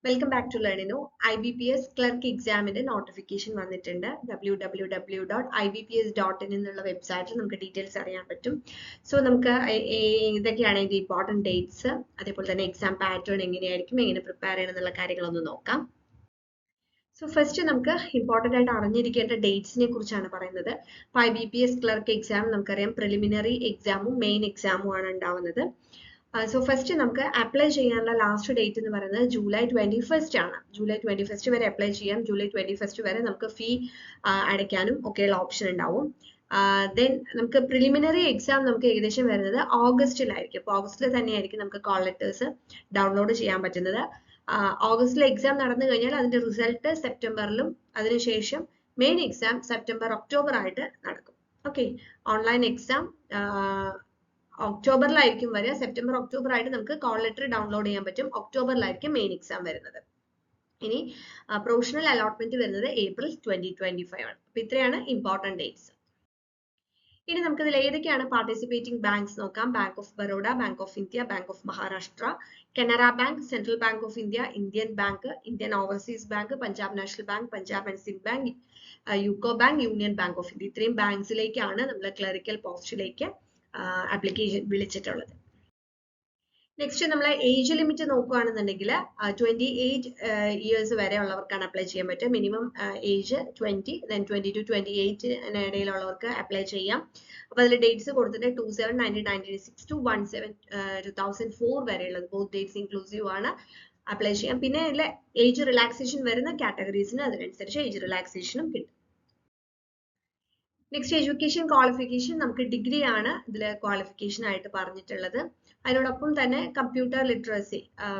Welcome back to ലേണിനോ. IBPS clerk എക്സാമിന്റെ notification വന്നിട്ടുണ്ട്. www.ibps.in എന്നുള്ള വെബ്സൈറ്റിൽ നമുക്ക് ഡീറ്റെയിൽസ് അറിയാൻ പറ്റും. സോ നമുക്ക് ഇതൊക്കെയാണ് ഇതിന്റെ ഇമ്പോർട്ടൻറ്റ് ഡേറ്റ്സ്, അതേപോലെ തന്നെ എക്സാം പാറ്റേൺ എങ്ങനെയായിരിക്കും, എങ്ങനെ പ്രിപ്പയർ ചെയ്യണം എന്നുള്ള കാര്യങ്ങളൊന്ന് നോക്കാം. സോ ഫസ്റ്റ് നമുക്ക് ഇമ്പോർട്ടൻ്റ് ആയിട്ട് അറിഞ്ഞിരിക്കേണ്ട ഡേറ്റ്സിനെ കുറിച്ചാണ് പറയുന്നത്. ഇപ്പോൾ IBPS ക്ലർക്ക് എക്സാം നമുക്കറിയാം പ്രിലിമിനറി എക്സാമും മെയിൻ എക്സാമും ആണ് ഉണ്ടാവുന്നത്. സോ ഫസ്റ്റ് നമുക്ക് അപ്ലൈ ചെയ്യാനുള്ള ലാസ്റ്റ് ഡേറ്റ് എന്ന് പറയുന്നത് ജൂലൈ 21 ആണ്. ജൂലൈ 21 വരെ അപ്ലൈ ചെയ്യാം. ജൂലൈ 21 വരെ നമുക്ക് ഫീ അടയ്ക്കാനും ഒക്കെയുള്ള ഓപ്ഷൻ ഉണ്ടാവും. ദെൻ നമുക്ക് പ്രിലിമിനറി എക്സാം നമുക്ക് ഏകദേശം വരുന്നത് ഓഗസ്റ്റിലായിരിക്കും. അപ്പോൾ ഓഗസ്റ്റിൽ തന്നെയായിരിക്കും നമുക്ക് കോൾ ലെറ്റേഴ്സ് ഡൗൺലോഡ് ചെയ്യാൻ പറ്റുന്നത്. ഓഗസ്റ്റിൽ എക്സാം നടന്നു കഴിഞ്ഞാൽ അതിന്റെ റിസൾട്ട് സെപ്റ്റംബറിലും അതിനുശേഷം മെയിൻ എക്സാം സെപ്റ്റംബർ ഒക്ടോബർ ആയിട്ട് നടക്കും. ഓക്കെ, ഓൺലൈൻ എക്സാം ഒക്ടോബറിലായിരിക്കും വരിക. സെപ്റ്റംബർ ഒക്ടോബർ ആയിട്ട് നമുക്ക് കോൾ ലെറ്റർ ഡൗൺലോഡ് ചെയ്യാൻ പറ്റും. ഒക്ടോബറിലായിരിക്കും മെയിൻ എക്സാം വരുന്നത്. ഇനി പ്രൊഫഷണൽ അലോട്ട്മെന്റ് വരുന്നത് ഏപ്രിൽ 2025 ആണ്. അപ്പൊ ഇത്രയാണ് ഇമ്പോർട്ടൻറ്റ് ഡേറ്റ്സ്. ഇനി നമുക്ക് ഇതിൽ ഏതൊക്കെയാണ് പാർട്ടിസിപ്പേറ്റിംഗ് ബാങ്ക്സ് നോക്കാം. Bank of Baroda, bank of India, bank of Maharashtra, Canara bank, central bank of India, Indian bank, Indian overseas bank, Punjab national bank, Punjab and Sindh bank, UCO bank, union bank of India. ഇത്രയും ബാങ്ക്സിലേക്കാണ് നമ്മൾ clerical പോസ്റ്റിലേക്ക് application വിളിച്ചിട്ടുള്ളത്. Next നമ്മൾ age limit നോക്കുകയാണെന്നുണ്ടെങ്കിൽ 28 years വരെ ഉള്ളവർക്കാണ് apply ചെയ്യാൻ പറ്റുക. മിനിമം ഏജ് 20, ദെൻ 20 to 28 ഇടയിലുള്ളവർക്ക് അപ്ലൈ ചെയ്യാം. അപ്പോൾ അതിൽ ഡേറ്റ്സ് കൊടുത്തിട്ട് 27/1996 to 17/2004 വരെയുള്ളത് ബോത്ത് ഡേറ്റ്സ് ഇൻക്ലൂസീവ് ആണ്. അപ്ലൈ ചെയ്യാം. പിന്നെ ഇതിൽ ഏജ് റിലാക്സേഷൻ വരുന്ന കാറ്റഗറീസിന് അതിനനുസരിച്ച് ഏജ് റിലാക്സേഷനും കിട്ടും. നെക്സ്റ്റ് എഡ്യൂക്കേഷൻ ക്വാളിഫിക്കേഷൻ നമുക്ക് ഡിഗ്രി ആണ് ഇതിൽ ക്വാളിഫിക്കേഷൻ ആയിട്ട് പറഞ്ഞിട്ടുള്ളത്. അതിനോടൊപ്പം തന്നെ കമ്പ്യൂട്ടർ ലിറ്ററസി,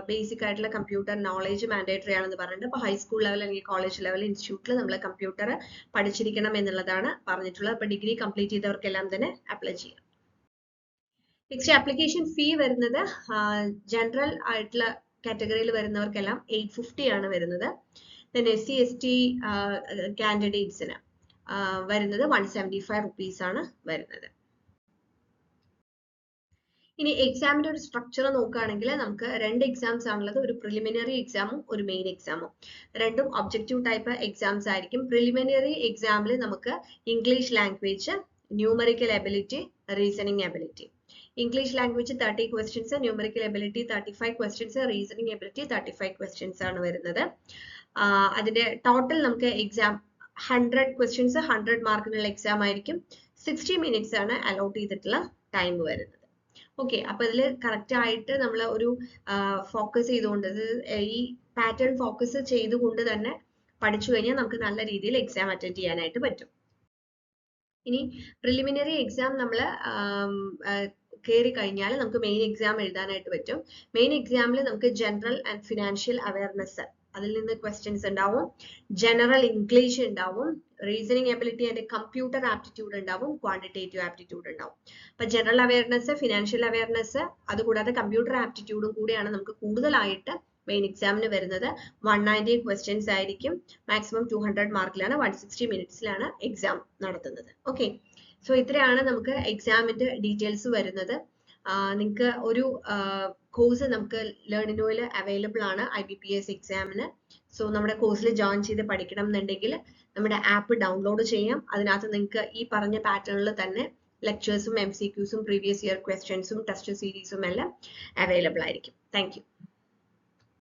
ബേസിക് ആയിട്ടുള്ള കമ്പ്യൂട്ടർ നോളേജ് മാൻഡേറ്ററി ആണെന്ന് പറഞ്ഞിട്ട് അപ്പോൾ ഹൈസ്കൂൾ ലെവൽ അല്ലെങ്കിൽ കോളേജ് ലെവൽ ഇൻസ്റ്റിറ്റ്യൂട്ടിൽ നമ്മൾ കമ്പ്യൂട്ടർ പഠിച്ചിരിക്കണം എന്നുള്ളതാണ് പറഞ്ഞിട്ടുള്ളത്. അപ്പോൾ ഡിഗ്രി കംപ്ലീറ്റ് ചെയ്തവർക്കെല്ലാം തന്നെ അപ്ലൈ ചെയ്യാം. നെക്സ്റ്റ് ആപ്ലിക്കേഷൻ ഫീ വരുന്നത് ജനറൽ ആയിട്ടുള്ള കാറ്റഗറിയിൽ വരുന്നവർക്കെല്ലാം 850 ആണ് വരുന്നത്. ദെൻ SC ST കാൻഡിഡേറ്റ്സിന് വരുന്നത് 175 റുപ്പീസ് ആണ് വരുന്നത്. ഇനി എക്സാമിന്റെ ഒരു സ്ട്രക്ചർ നോക്കുകയാണെങ്കിൽ നമുക്ക് രണ്ട് എക്സാംസ് ആണുള്ളത്. ഒരു പ്രിലിമിനറി എക്സാമും ഒരു മെയിൻ എക്സാമും. രണ്ടും ഒബ്ജക്റ്റീവ് ടൈപ്പ് എക്സാംസ് ആയിരിക്കും. പ്രിലിമിനറി എക്സാമിൽ നമുക്ക് English language, numerical ability, reasoning ability. English language 30 questions, numerical ability 35 questions, reasoning ability 35 questions ആണ് വരുന്നത്. അതിന്റെ ടോട്ടൽ നമുക്ക് എക്സാം 100 ക്വസ്റ്റ്യൻസ് 100 മാർക്കിനുള്ള എക്സാം ആയിരിക്കും. 60 മിനിറ്റ്സ് ആണ് അലോട്ട് ചെയ്തിട്ടുള്ള ടൈം വരുന്നത്. ഓക്കെ, അപ്പൊ ഇതിൽ കറക്റ്റ് ആയിട്ട് നമ്മൾ ഒരു ഫോക്കസ് ചെയ്തുകൊണ്ട് ഈ പാറ്റേൺ ഫോക്കസ് ചെയ്തുകൊണ്ട് തന്നെ പഠിച്ചു കഴിഞ്ഞാൽ നമുക്ക് നല്ല രീതിയിൽ എക്സാം അറ്റൻഡ് ചെയ്യാനായിട്ട് പറ്റും. ഇനി പ്രിലിമിനറി എക്സാം നമ്മൾ കയറി കഴിഞ്ഞാൽ നമുക്ക് മെയിൻ എക്സാം എഴുതാനായിട്ട് പറ്റും. മെയിൻ എക്സാമിൽ നമുക്ക് ജനറൽ ആൻഡ് ഫിനാൻഷ്യൽ അവയർനെസ് അതിൽ നിന്ന് ക്വസ്റ്റ്യൻസ് ഉണ്ടാവും. ജനറൽ ഇംഗ്ലീഷ് ഉണ്ടാവും, reasoning ability and computer aptitude ഉണ്ടാവും, ക്വാണ്ടിറ്റേറ്റീവ് ആപ്റ്റിറ്റ്യൂഡ് ഉണ്ടാവും. അപ്പൊ ജനറൽ അവയർനെസ്, ഫിനാൻഷ്യൽ അവയർനെസ്, അതുകൂടാതെ കമ്പ്യൂട്ടർ ആപ്റ്റിറ്റ്യൂഡും കൂടിയാണ് നമുക്ക് കൂടുതലായിട്ട് മെയിൻ എക്സാമിന് വരുന്നത്. 190 ക്വസ്റ്റ്യൻസ് ആയിരിക്കും. മാക്സിമം 200 മാർക്കിലാണ്, 160 മിനിറ്റ്സിലാണ് എക്സാം നടത്തുന്നത്. ഓക്കെ, സോ ഇത്രയാണ് നമുക്ക് എക്സാമിന്റെ ഡീറ്റെയിൽസ് വരുന്നത്. നിങ്ങൾക്ക് ഒരു കോഴ്സ് നമുക്ക് ലേണിനോയിൽ അവൈലബിൾ ആണ് IBPS എക്സാമിന്. സോ നമ്മുടെ കോഴ്സിൽ ജോയിൻ ചെയ്ത് പഠിക്കണം എന്നുണ്ടെങ്കിൽ നമ്മുടെ ആപ്പ് ഡൗൺലോഡ് ചെയ്യാം. അതിനകത്ത് നിങ്ങൾക്ക് ഈ പറഞ്ഞ പാറ്റേണിൽ തന്നെ ലെക്ചേഴ്സും MCQസും പ്രീവിയസ് ഇയർ ക്വസ്റ്റ്യൻസും ടെസ്റ്റ് സീരീസും എല്ലാം അവൈലബിൾ ആയിരിക്കും. Thank you.